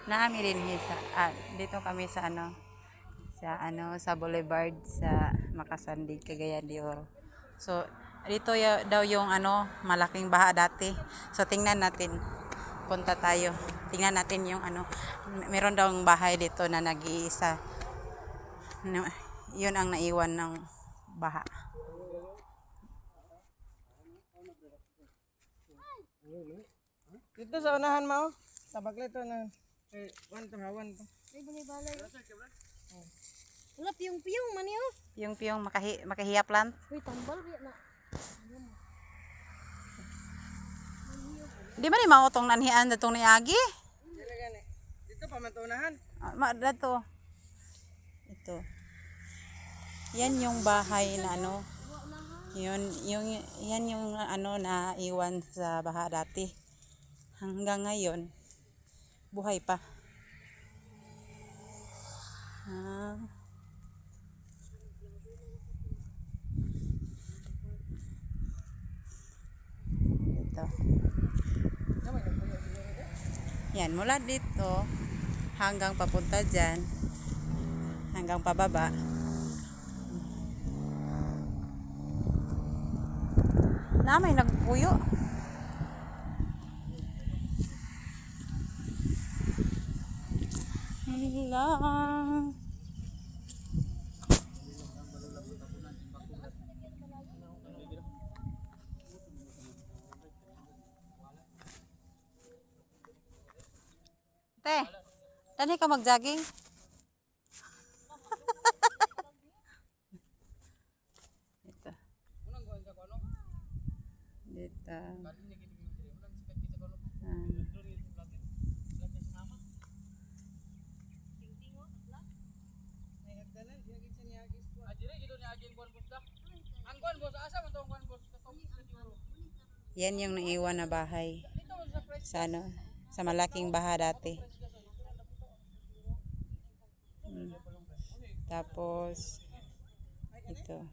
Naami rin dito kami sa Boulevard sa Makasandig, Cagayan de Oro. So dito daw yung malaking baha dati. So tingnan natin. Punta tayo. Tingnan natin yung meron daw ang bahay dito na nag-iisa. Yun ang naiwan ng baha. Dito sa unahan mo, sa baklito na. Wan to hawan to. Ay, balay-balay. Wala, piyong-piyong man yun. Piyong makahiyap lang. Uy, tambal biya na. Di ba ni mautong nanhian datong ni Agi? Dili gani. Dito pa man to unahan. Dato. Ito. Yan yung bahay na yan yung na iwan sa baha dati. Hanggang ngayon buhay pa. Ito. Yan, mula dito hanggang papunta dyan, hanggang pababa. Na may nagpuyo. Lang. Te, tani ka mag-jogging? Ito. Dito. Yan yung naiwan na bahay sa malaking baha dati. Tapos ito.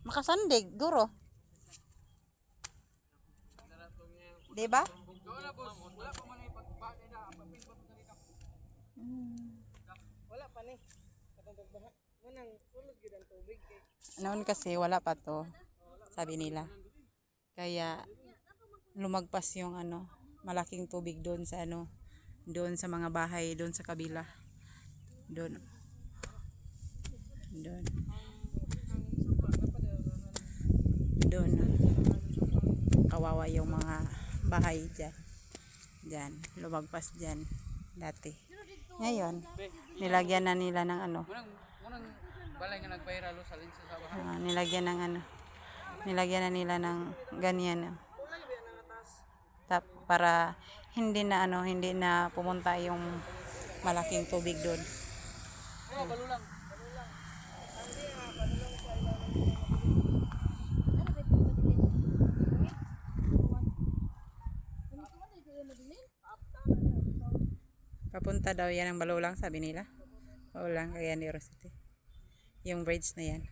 Makasandig, guro. Diba? Wala pa ni. Katong pagbaha. Munang ulod gyud ang tubig kay. Noon kasi wala pa to, sabi nila. Kaya lumagpas yung malaking tubig doon doon sa mga bahay doon sa kabila. Doon. Doon. Kawawa yung mga bahay dyan. Diyan, lumagpas dyan dati. Ngayon, nilagyan na nila ng Munang balay nga nagpairalo sa linsa sa bahay. nilagyan na nila ng ganyan. Para hindi na pumunta yung malaking tubig doon. Balulang. Papunta daw yan ang Balulang, sabi nila. Balulang, Cagayan de Oro City. Yung bridge na yan.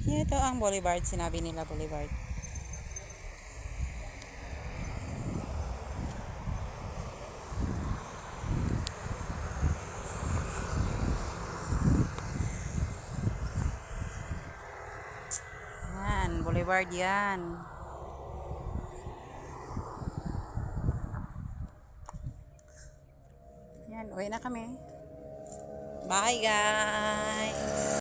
Ito ang Boulevard, sinabi nila Boulevard. Yan, Boulevard yan. Yan, uwi na kami. Bye guys!